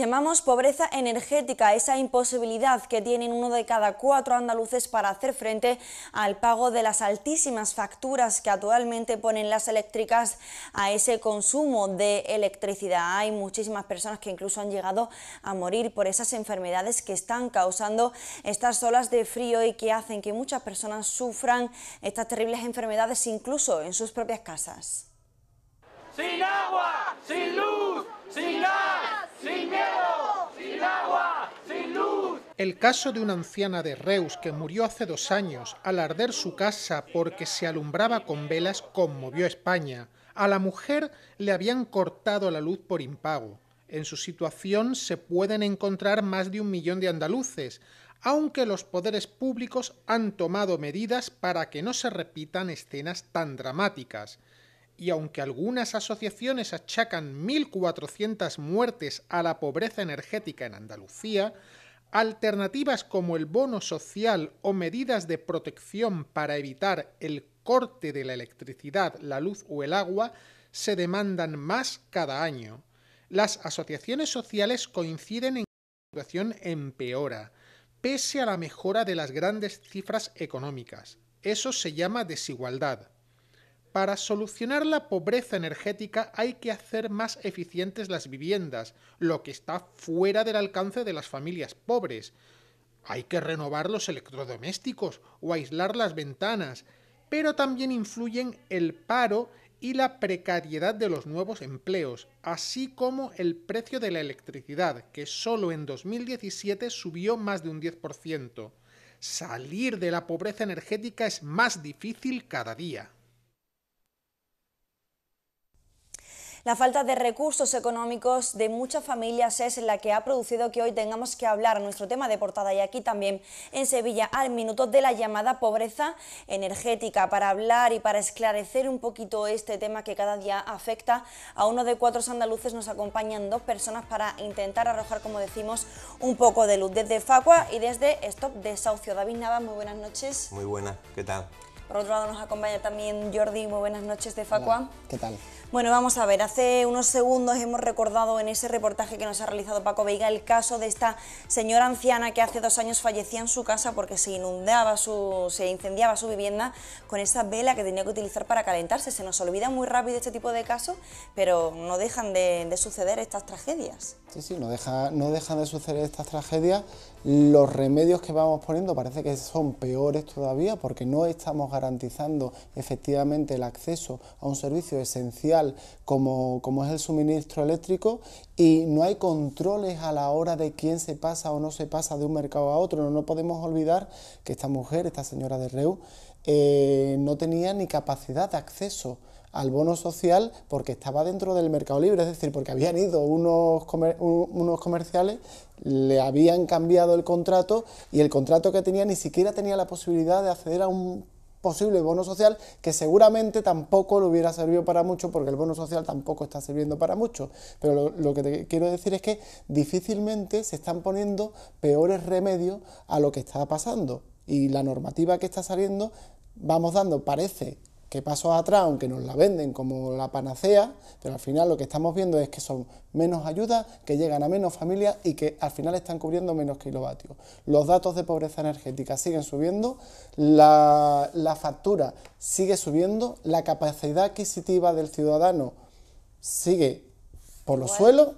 Llamamos pobreza energética esa imposibilidad que tienen 1 de cada 4 andaluces para hacer frente al pago de las altísimas facturas que actualmente ponen las eléctricas a ese consumo de electricidad. Hay muchísimas personas que incluso han llegado a morir por esas enfermedades que están causando estas olas de frío y que hacen que muchas personas sufran estas terribles enfermedades incluso en sus propias casas. ¡Sin agua! ¡Sin luz! ¡Sin gas! ¡Sin miedo! ¡Sin agua! ¡Sin luz! El caso de una anciana de Reus que murió hace 2 años al arder su casa porque se alumbraba con velas conmovió a España. A la mujer le habían cortado la luz por impago. En su situación se pueden encontrar más de 1 millón de andaluces, aunque los poderes públicos han tomado medidas para que no se repitan escenas tan dramáticas. Y aunque algunas asociaciones achacan 1.400 muertes a la pobreza energética en Andalucía, alternativas como el bono social o medidas de protección para evitar el corte de la electricidad, la luz o el agua se demandan más cada año. Las asociaciones sociales coinciden en que la situación empeora, pese a la mejora de las grandes cifras económicas. Eso se llama desigualdad. Para solucionar la pobreza energética hay que hacer más eficientes las viviendas, lo que está fuera del alcance de las familias pobres. Hay que renovar los electrodomésticos o aislar las ventanas, pero también influyen el paro y la precariedad de los nuevos empleos, así como el precio de la electricidad, que solo en 2017 subió más de un 10%. Salir de la pobreza energética es más difícil cada día. La falta de recursos económicos de muchas familias es la que ha producido que hoy tengamos que hablar nuestro tema de portada y aquí también en Sevilla al minuto de la llamada pobreza energética. Para hablar y para esclarecer un poquito este tema que cada día afecta a 1 de 4 andaluces nos acompañan 2 personas para intentar arrojar, como decimos, un poco de luz desde Facua y desde Stop Desahucio. David Navas, muy buenas noches. Muy buenas, ¿qué tal? Por otro lado nos acompaña también Jordi, muy buenas noches de Facua. Hola, ¿qué tal? Bueno, vamos a ver, hace unos segundos hemos recordado en ese reportaje que nos ha realizado Paco Veiga el caso de esta señora anciana que hace 2 años fallecía en su casa porque se incendiaba su vivienda con esa vela que tenía que utilizar para calentarse. Se nos olvida muy rápido este tipo de casos, pero no dejan de suceder estas tragedias. Sí, no dejan de suceder estas tragedias. Los remedios que vamos poniendo parece que son peores todavía porque no estamos garantizando efectivamente el acceso a un servicio esencial como es el suministro eléctrico y no hay controles a la hora de quién se pasa o no se pasa de un mercado a otro. No podemos olvidar que esta mujer, esta señora de Reus, no tenía ni capacidad de acceso al bono social porque estaba dentro del mercado libre, es decir, porque habían ido unos comerciales, le habían cambiado el contrato y el contrato que tenía ni siquiera tenía la posibilidad de acceder a un posible bono social que seguramente tampoco le hubiera servido para mucho porque el bono social tampoco está sirviendo para mucho. Pero lo que te quiero decir es que difícilmente se están poniendo peores remedios a lo que está pasando y la normativa que está saliendo vamos dando, parece que pasos atrás, aunque nos la venden como la panacea, pero al final lo que estamos viendo es que son menos ayudas, que llegan a menos familias y que al final están cubriendo menos kilovatios. Los datos de pobreza energética siguen subiendo, la factura sigue subiendo, la capacidad adquisitiva del ciudadano sigue por los suelos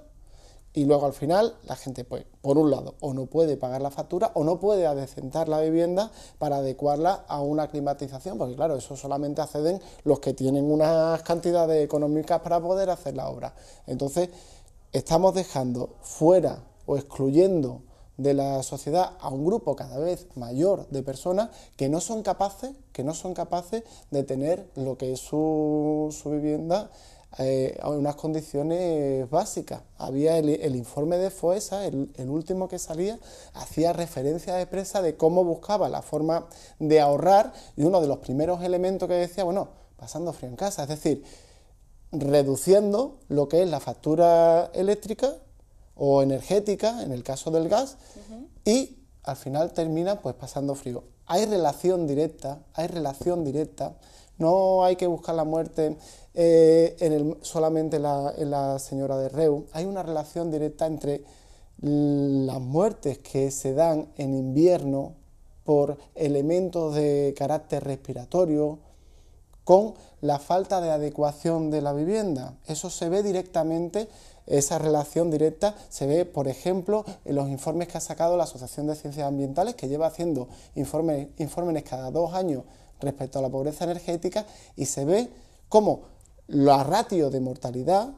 y luego al final la gente, pues, por un lado, o no puede pagar la factura o no puede adecentar la vivienda para adecuarla a una climatización, porque claro, eso solamente acceden los que tienen unas cantidades económicas para poder hacer la obra. Entonces, estamos dejando fuera o excluyendo de la sociedad a un grupo cada vez mayor de personas que no son capaces de tener lo que es su vivienda a unas condiciones básicas. Había el informe de FOESA, el último que salía, hacía referencia expresa de cómo buscaba la forma de ahorrar y uno de los primeros elementos que decía, bueno, pasando frío en casa, es decir, reduciendo lo que es la factura eléctrica o energética, en el caso del gas, y al final termina pues pasando frío. Hay relación directa, no hay que buscar la muerte solamente en la señora de Reus, hay una relación directa entre las muertes que se dan en invierno por elementos de carácter respiratorio, con la falta de adecuación de la vivienda. Eso se ve directamente, esa relación directa se ve, por ejemplo, en los informes que ha sacado la Asociación de Ciencias Ambientales, que lleva haciendo informes cada 2 años respecto a la pobreza energética, y se ve cómo la ratio de mortalidad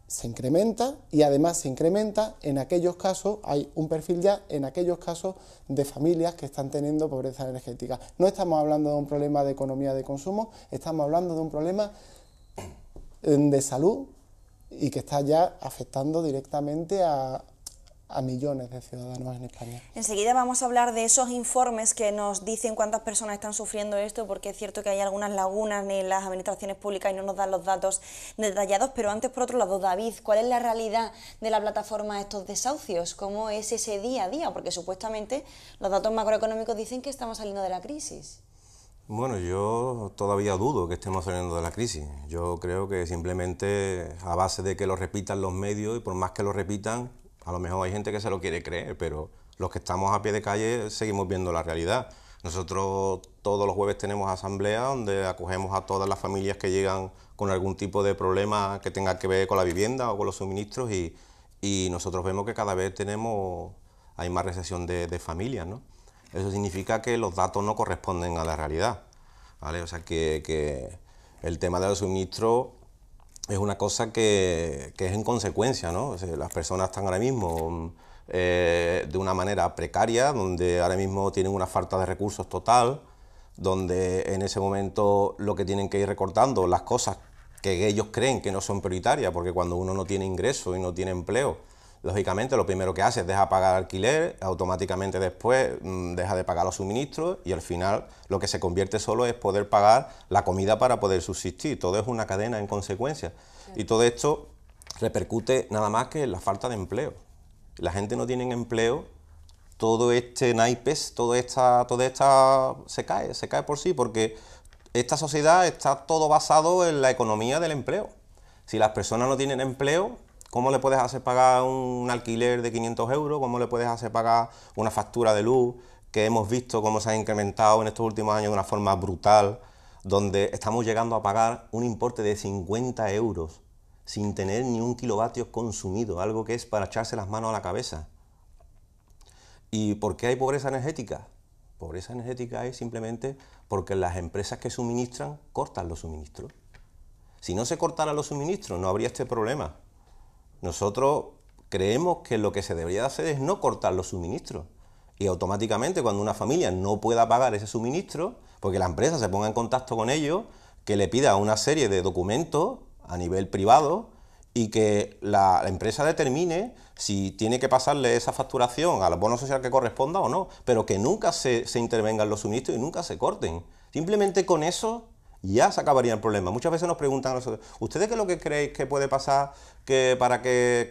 se incrementa, y además se incrementa en aquellos casos, hay un perfil ya en aquellos casos de familias que están teniendo pobreza energética. No estamos hablando de un problema de economía de consumo, estamos hablando de un problema de salud y que está ya afectando directamente a millones de ciudadanos en España. Enseguida vamos a hablar de esos informes que nos dicen cuántas personas están sufriendo esto, porque es cierto que hay algunas lagunas en las administraciones públicas y no nos dan los datos detallados, pero antes, por otro lado, David, ¿cuál es la realidad de la plataforma de estos desahucios? ¿Cómo es ese día a día? Porque supuestamente los datos macroeconómicos dicen que estamos saliendo de la crisis. Bueno, yo todavía dudo que estemos saliendo de la crisis. Yo creo que simplemente a base de que lo repitan los medios, y por más que lo repitan, a lo mejor hay gente que se lo quiere creer, pero los que estamos a pie de calle seguimos viendo la realidad. Nosotros todos los jueves tenemos asamblea donde acogemos a todas las familias que llegan con algún tipo de problema que tenga que ver con la vivienda o con los suministros, y nosotros vemos que cada vez hay más recesión de familias, ¿no? Eso significa que los datos no corresponden a la realidad, ¿vale? O sea que el tema de los suministros es una cosa que es en consecuencia, ¿no? O sea, las personas están ahora mismo de una manera precaria, donde ahora mismo tienen una falta de recursos total, donde en ese momento lo que tienen que ir recortando, las cosas que ellos creen que no son prioritarias, porque cuando uno no tiene ingresos y no tiene empleo, lógicamente lo primero que hace es dejar pagar alquiler, automáticamente después deja de pagar los suministros, y al final lo que se convierte solo es poder pagar la comida para poder subsistir. Todo es una cadena en consecuencia. Y todo esto repercute nada más que en la falta de empleo. La gente no tiene empleo, todo este naipes, toda esta se cae por sí, porque esta sociedad está todo basado en la economía del empleo. Si las personas no tienen empleo, ¿cómo le puedes hacer pagar un alquiler de 500 euros? ¿Cómo le puedes hacer pagar una factura de luz? Que hemos visto cómo se ha incrementado en estos últimos años de una forma brutal, donde estamos llegando a pagar un importe de 50 euros sin tener ni un kilovatio consumido, algo que es para echarse las manos a la cabeza. ¿Y por qué hay pobreza energética? Pobreza energética es simplemente porque las empresas que suministran cortan los suministros. Si no se cortaran los suministros, no habría este problema. Nosotros creemos que lo que se debería hacer es no cortar los suministros, y automáticamente cuando una familia no pueda pagar ese suministro, porque la empresa se ponga en contacto con ellos, que le pida una serie de documentos a nivel privado, y que la empresa determine si tiene que pasarle esa facturación al bono social que corresponda o no, pero que nunca se intervengan los suministros y nunca se corten. Simplemente con eso ya se acabaría el problema. Muchas veces nos preguntan a nosotros, ¿ustedes qué es lo que creéis que puede pasar, qué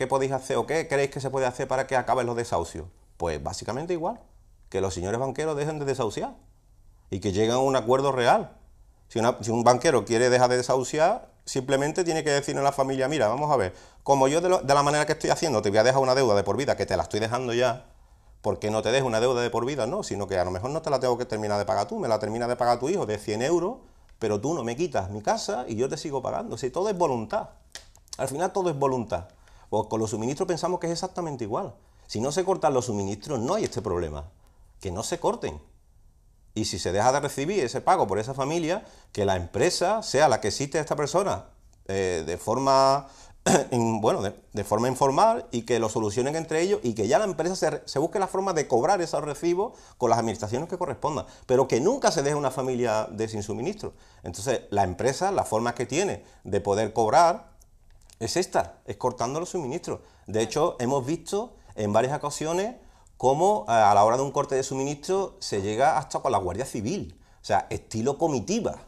podéis hacer o qué creéis que se puede hacer para que acaben los desahucios? Pues básicamente igual, que los señores banqueros dejen de desahuciar y que lleguen a un acuerdo real. Si un banquero quiere dejar de desahuciar, simplemente tiene que decirle a la familia, mira, vamos a ver, como yo de la manera que estoy haciendo te voy a dejar una deuda de por vida, que te la estoy dejando ya, ¿por qué no te dejo una deuda de por vida? No, sino que a lo mejor no te la tengo que terminar de pagar tú, me la termina de pagar tu hijo de 100 euros, pero tú no me quitas mi casa y yo te sigo pagando. Si todo es voluntad, al final todo es voluntad. Pues con los suministros pensamos que es exactamente igual. Si no se cortan los suministros no hay este problema, que no se corten. Y si se deja de recibir ese pago por esa familia, que la empresa sea la que existe a esta persona de forma informal, y que lo solucionen entre ellos, y que ya la empresa se busque la forma de cobrar esos recibos con las administraciones que correspondan, pero que nunca se deje una familia sin suministro. Entonces la empresa, la forma que tiene de poder cobrar es esta, es cortando los suministros. De hecho, hemos visto en varias ocasiones cómo a la hora de un corte de suministro se llega hasta con la Guardia Civil, o sea, estilo comitiva.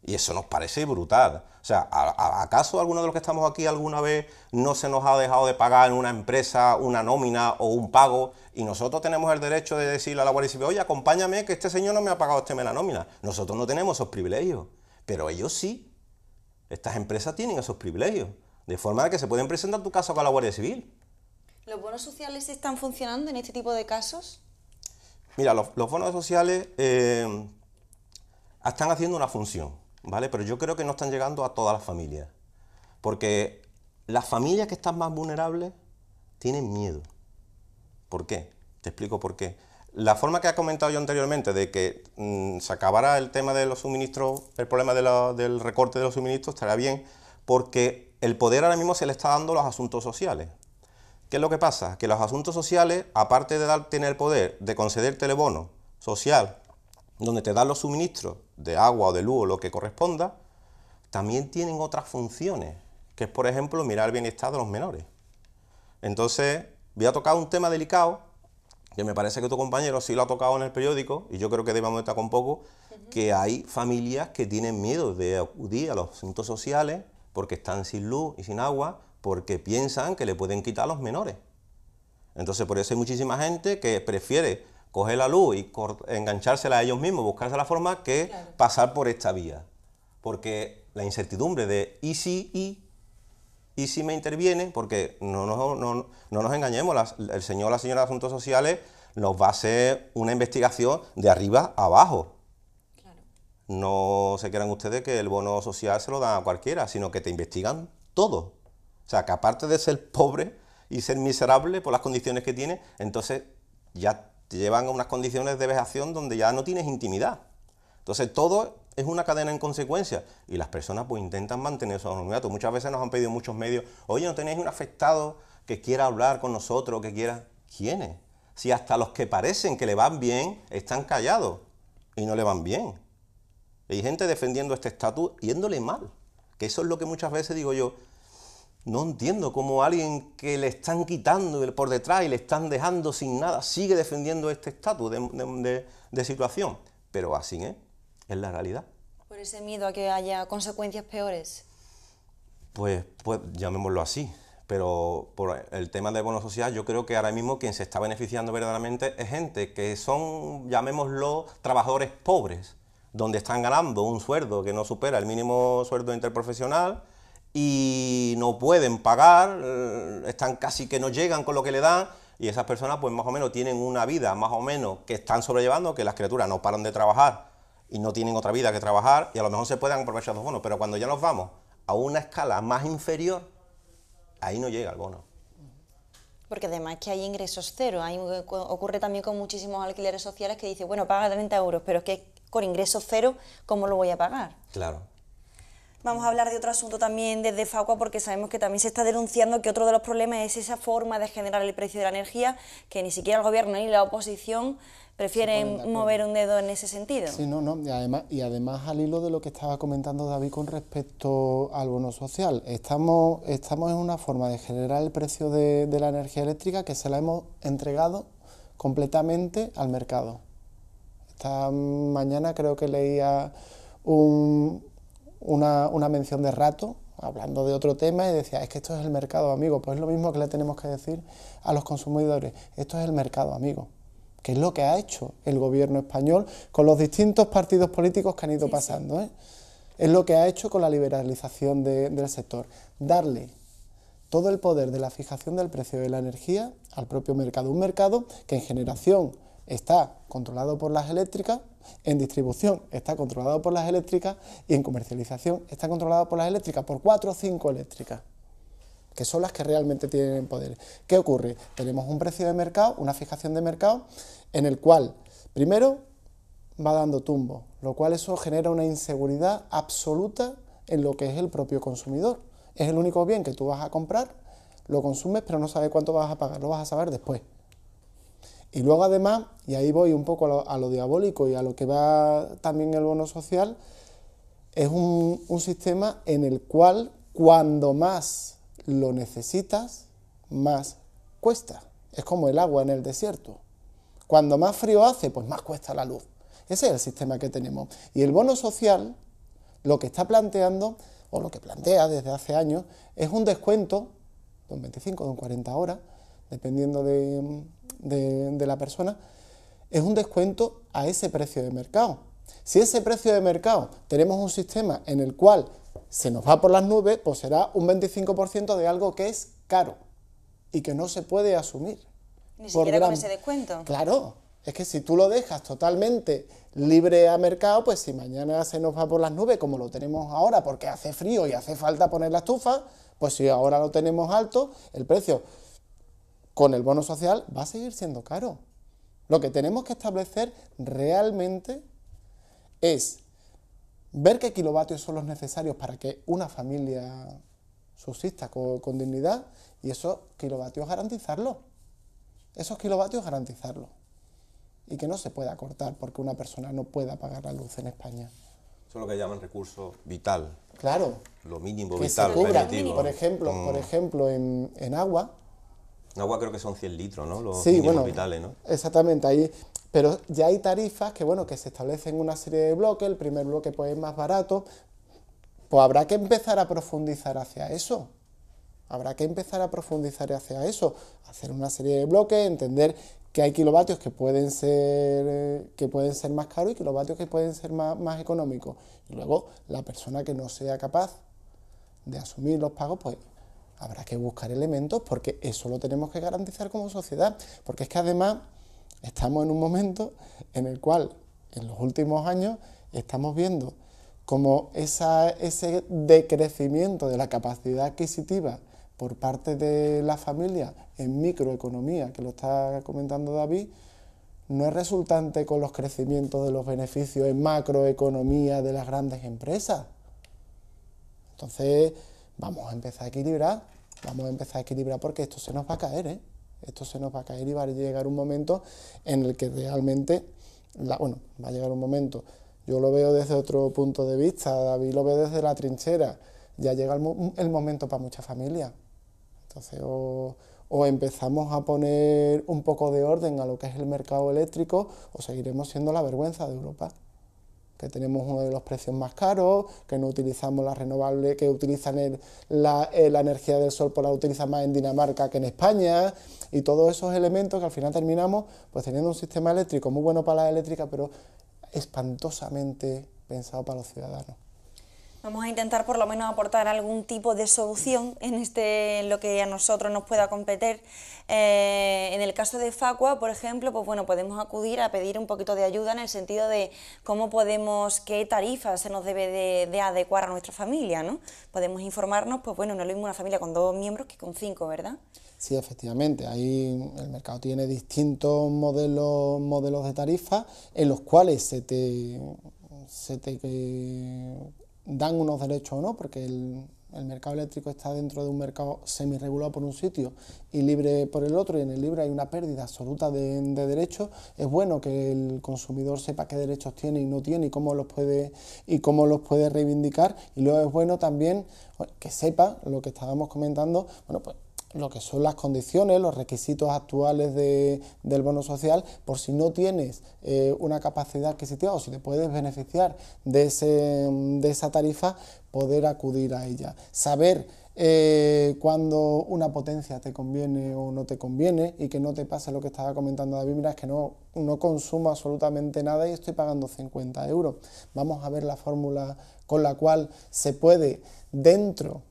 Y eso nos parece brutal. O sea, ¿acaso alguno de los que estamos aquí alguna vez no se nos ha dejado de pagar en una empresa una nómina o un pago, y nosotros tenemos el derecho de decirle a la Guardia Civil, oye, acompáñame que este señor no me ha pagado este mes la nómina? Nosotros no tenemos esos privilegios, pero ellos sí. Estas empresas tienen esos privilegios, de forma que se pueden presentar tu caso con la Guardia Civil. ¿Los bonos sociales están funcionando en este tipo de casos? Mira, los bonos sociales están haciendo una función, ¿vale? Pero yo creo que no están llegando a todas las familias. Porque las familias que están más vulnerables tienen miedo. ¿Por qué? Te explico por qué. La forma que he comentado yo anteriormente de que se acabara el tema de los suministros, el problema del recorte de los suministros, estaría bien, porque el poder ahora mismo se le está dando a los asuntos sociales. ¿Qué es lo que pasa? Que los asuntos sociales, aparte de tener el poder de conceder telebono social, donde te dan los suministros de agua o de luz o lo que corresponda, también tienen otras funciones, que es, por ejemplo, mirar el bienestar de los menores. Entonces, voy a tocar un tema delicado, que me parece que tu compañero sí lo ha tocado en el periódico, y yo creo que debemos estar con poco, que hay familias que tienen miedo de acudir a los asuntos sociales porque están sin luz y sin agua, porque piensan que le pueden quitar a los menores. Entonces, por eso hay muchísima gente que prefiere coger la luz y enganchársela a ellos mismos, buscarse la forma que pasar por esta vía. Porque la incertidumbre de ¿y si me interviene? Porque no nos engañemos, el señor o la señora de Asuntos Sociales nos va a hacer una investigación de arriba a abajo. Claro. No se crean ustedes que el bono social se lo dan a cualquiera, sino que te investigan todo. O sea, que aparte de ser pobre y ser miserable por las condiciones que tiene, entonces ya te llevan a unas condiciones de vejación donde ya no tienes intimidad. Entonces todo es una cadena en consecuencia y las personas pues intentan mantener su anonimato. Muchas veces nos han pedido muchos medios, oye, ¿no tenéis un afectado que quiera hablar con nosotros, que quiera? ¿Quiénes? Si hasta los que parecen que le van bien están callados y no le van bien. Hay gente defendiendo este estatus yéndole mal, que eso es lo que muchas veces digo yo. No entiendo cómo alguien que le están quitando por detrás y le están dejando sin nada sigue defendiendo este estatus de situación. Pero así es la realidad. ¿Por ese miedo a que haya consecuencias peores? Pues llamémoslo así. Pero por el tema del bono social, yo creo que ahora mismo quien se está beneficiando verdaderamente es gente que son, llamémoslo, trabajadores pobres, donde están ganando un sueldo que no supera el mínimo sueldo interprofesional, y no pueden pagar, están casi que no llegan con lo que le dan, y esas personas pues más o menos tienen una vida más o menos que están sobrellevando, que las criaturas no paran de trabajar y no tienen otra vida que trabajar, y a lo mejor se pueden aprovechar los bonos, pero cuando ya nos vamos a una escala más inferior, ahí no llega el bono. Porque además que hay ingresos cero, ocurre también con muchísimos alquileres sociales que dicen, bueno, paga 30 euros, pero es que con ingresos cero, ¿cómo lo voy a pagar? Claro. Vamos a hablar de otro asunto también desde Facua, porque sabemos que también se está denunciando que otro de los problemas es esa forma de generar el precio de la energía, que ni siquiera el gobierno ni la oposición prefieren mover un dedo en ese sentido. Sí, y además al hilo de lo que estaba comentando David con respecto al bono social, estamos en una forma de generar el precio de la energía eléctrica que se la hemos entregado completamente al mercado. Esta mañana creo que leía una mención de Rato, hablando de otro tema, y decía, es que esto es el mercado, amigo. Pues es lo mismo que le tenemos que decir a los consumidores, esto es el mercado, amigo. Que es lo que ha hecho el gobierno español con los distintos partidos políticos que han ido pasando, ¿eh? Es lo que ha hecho con la liberalización del sector, darle todo el poder de la fijación del precio de la energía al propio mercado, un mercado que en generación está controlado por las eléctricas, en distribución está controlado por las eléctricas y en comercialización está controlado por las eléctricas, por 4 o 5 eléctricas, que son las que realmente tienen poder. ¿Qué ocurre? Tenemos un precio de mercado, una fijación de mercado, en el cual, primero, va dando tumbo, lo cual eso genera una inseguridad absoluta en lo que es el propio consumidor. Es el único bien que tú vas a comprar, lo consumes, pero no sabes cuánto vas a pagar, lo vas a saber después. Y luego además, y ahí voy un poco a lo diabólico y a lo que va también el bono social, es un sistema en el cual cuando más lo necesitas, más cuesta. Es como el agua en el desierto. Cuando más frío hace, pues más cuesta la luz. Ese es el sistema que tenemos. Y el bono social lo que está planteando, o lo que plantea desde hace años, es un descuento de un 25 o de un 40 horas, dependiendo de la persona, es un descuento a ese precio de mercado. Si ese precio de mercado tenemos un sistema en el cual se nos va por las nubes, pues será un 25% de algo que es caro. y que no se puede asumir. Ni siquiera con ese descuento. Claro, es que si tú lo dejas totalmente libre a mercado, pues si mañana se nos va por las nubes, como lo tenemos ahora, porque hace frío y hace falta poner la estufa, pues si ahora lo tenemos alto, el precio con el bono social va a seguir siendo caro. Lo que tenemos que establecer realmente es ver qué kilovatios son los necesarios para que una familia subsista con dignidad y esos kilovatios garantizarlos. Esos kilovatios garantizarlos. Y que no se pueda cortar porque una persona no pueda pagar la luz en España. Eso es lo que llaman recurso vital. Claro. Lo mínimo Que vital, se cubra. permitido. Por ejemplo, en agua. En agua creo que son 100 litros, ¿no? Los Sí, mínimos bueno, vitales, ¿no? exactamente, ahí. Pero ya hay tarifas que, bueno, que se establecen una serie de bloques, el primer bloque pues es más barato, pues habrá que empezar a profundizar hacia eso. Habrá que empezar a profundizar hacia eso, hacer una serie de bloques, entender que hay kilovatios que pueden ser más caros y kilovatios que pueden ser más económicos. Y luego, la persona que no sea capaz de asumir los pagos, pues habrá que buscar elementos porque eso lo tenemos que garantizar como sociedad. Porque es que además estamos en un momento en el cual, en los últimos años, estamos viendo como ese decrecimiento de la capacidad adquisitiva por parte de la familia en microeconomía, que lo está comentando David, no es resultante con los crecimientos de los beneficios en macroeconomía de las grandes empresas. Entonces, vamos a empezar a equilibrar porque esto se nos va a caer, ¿eh? Esto se nos va a caer y va a llegar un momento en el que realmente, va a llegar un momento, yo lo veo desde otro punto de vista, David lo ve desde la trinchera, ya llega el momento para muchas familias. Entonces, o empezamos a poner un poco de orden a lo que es el mercado eléctrico, o seguiremos siendo la vergüenza de Europa. Que tenemos uno de los precios más caros, que no utilizamos las renovables, que utilizan la energía del sol, pues la utilizan más en Dinamarca que en España, y todos esos elementos que al final terminamos pues teniendo un sistema eléctrico muy bueno para la eléctrica, pero espantosamente pensado para los ciudadanos. Vamos a intentar por lo menos aportar algún tipo de solución en lo que a nosotros nos pueda competir. En el caso de Facua, por ejemplo, pues bueno, podemos acudir a pedir un poquito de ayuda en el sentido de qué tarifas se nos debe de adecuar a nuestra familia, ¿no? Podemos informarnos, pues bueno, no es lo mismo una familia con 2 miembros que con 5, ¿verdad? Sí, efectivamente, ahí el mercado tiene distintos modelos de tarifa en los cuales se te dan unos derechos o no, porque el mercado eléctrico está dentro de un mercado semi-regulado por un sitio y libre por el otro, y en el libre hay una pérdida absoluta de derechos. Es bueno que el consumidor sepa qué derechos tiene y no tiene y cómo los puede reivindicar, y luego es bueno también que sepa lo que estábamos comentando, bueno, pues lo que son las condiciones, los requisitos actuales del bono social, por si no tienes una capacidad adquisitiva o si te puedes beneficiar de esa tarifa, poder acudir a ella. Saber cuando una potencia te conviene o no te conviene, y que no te pase lo que estaba comentando David, mira, es que no consumo absolutamente nada y estoy pagando 50 euros. Vamos a ver la fórmula con la cual se puede, dentro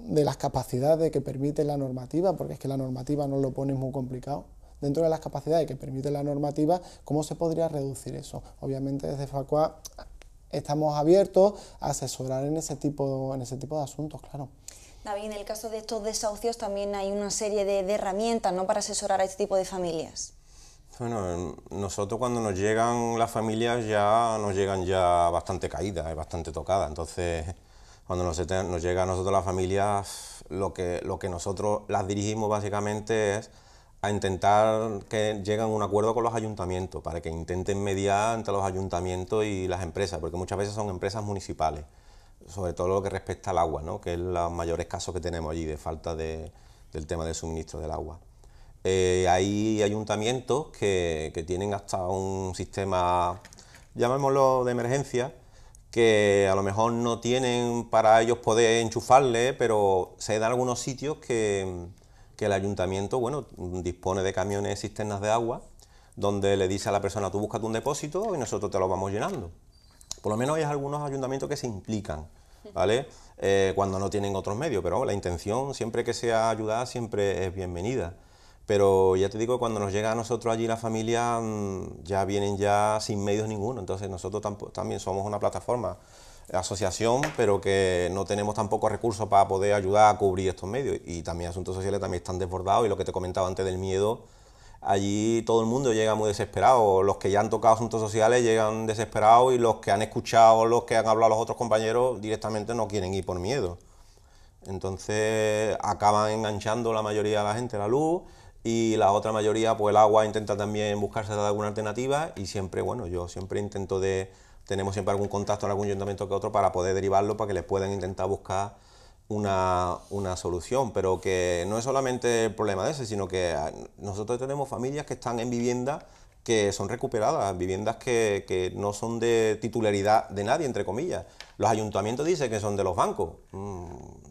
de las capacidades que permite la normativa, porque es que la normativa nos lo pone muy complicado, dentro de las capacidades que permite la normativa, ¿cómo se podría reducir eso? Obviamente desde Facua estamos abiertos a asesorar en ese tipo de asuntos, claro. David, en el caso de estos desahucios también hay una serie de herramientas, ¿no?, para asesorar a este tipo de familias. Bueno, nosotros cuando nos llegan las familias ya nos llegan ya bastante caídas, bastante tocadas, entonces cuando nos llega a nosotros las familias, lo que nosotros las dirigimos básicamente es a intentar que lleguen a un acuerdo con los ayuntamientos, para que intenten mediar entre los ayuntamientos y las empresas, porque muchas veces son empresas municipales, sobre todo lo que respecta al agua, ¿no?, que es los mayores casos que tenemos allí de falta del tema del suministro del agua. Hay ayuntamientos que tienen hasta un sistema, llamémoslo de emergencia, que a lo mejor no tienen para ellos poder enchufarle, pero se dan algunos sitios que el ayuntamiento, bueno, dispone de camiones cisternas de agua, donde le dice a la persona, tú búscate un depósito y nosotros te lo vamos llenando. Por lo menos hay algunos ayuntamientos que se implican ¿vale? Cuando no tienen otros medios, pero la intención, siempre que sea ayudar, siempre es bienvenida. Pero ya te digo, cuando nos llega a nosotros allí la familia, ya vienen ya sin medios ninguno, entonces nosotros también somos una plataforma, asociación, pero que no tenemos tampoco recursos para poder ayudar a cubrir estos medios, y también asuntos sociales también están desbordados, y lo que te comentaba antes del miedo, allí todo el mundo llega muy desesperado, los que ya han tocado asuntos sociales llegan desesperados, y los que han escuchado, los que han hablado a los otros compañeros, directamente no quieren ir por miedo. Entonces acaban enganchando la mayoría de la gente la luz, y la otra mayoría, pues el agua, intenta también buscarse de alguna alternativa, y siempre, bueno, yo siempre intento tenemos siempre algún contacto en algún ayuntamiento que otro para poder derivarlo, para que les puedan intentar buscar una solución, pero que no es solamente el problema de ese, sino que nosotros tenemos familias que están en viviendas que son recuperadas, viviendas que no son de titularidad de nadie, entre comillas. Los ayuntamientos dicen que son de los bancos.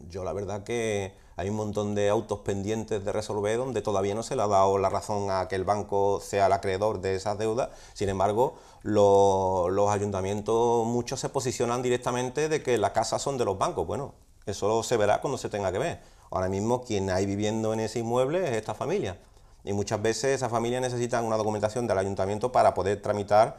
Yo la verdad que hay un montón de autos pendientes de resolver donde todavía no se le ha dado la razón a que el banco sea el acreedor de esas deudas. Sin embargo, los ayuntamientos, muchos se posicionan directamente de que las casas son de los bancos. Bueno, eso se verá cuando se tenga que ver. Ahora mismo quien hay viviendo en ese inmueble es esta familia. Y muchas veces esas familias necesitan una documentación del ayuntamiento para poder tramitar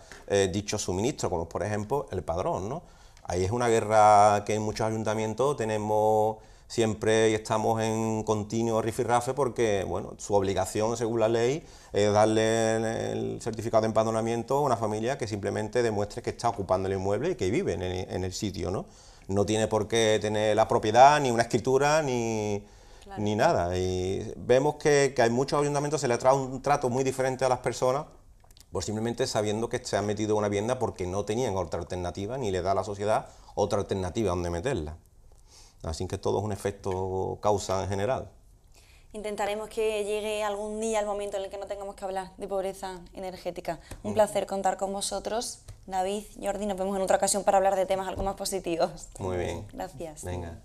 dichos suministros, como por ejemplo el padrón, ¿no? Ahí es una guerra que en muchos ayuntamientos tenemos siempre, y estamos en continuo rifirrafe, porque bueno, su obligación según la ley es darle el certificado de empadronamiento a una familia que simplemente demuestre que está ocupando el inmueble y que vive en el sitio, ¿no? No tiene por qué tener la propiedad, ni una escritura, ni nada. Y vemos que hay muchos ayuntamientos, se le trae un trato muy diferente a las personas, pues simplemente sabiendo que se han metido en una vivienda porque no tenían otra alternativa, ni le da a la sociedad otra alternativa donde meterla. Así que todo es un efecto causa en general. Intentaremos que llegue algún día el momento en el que no tengamos que hablar de pobreza energética. Un placer contar con vosotros. David, Jordi, nos vemos en otra ocasión para hablar de temas algo más positivos. Muy bien. Gracias. Venga.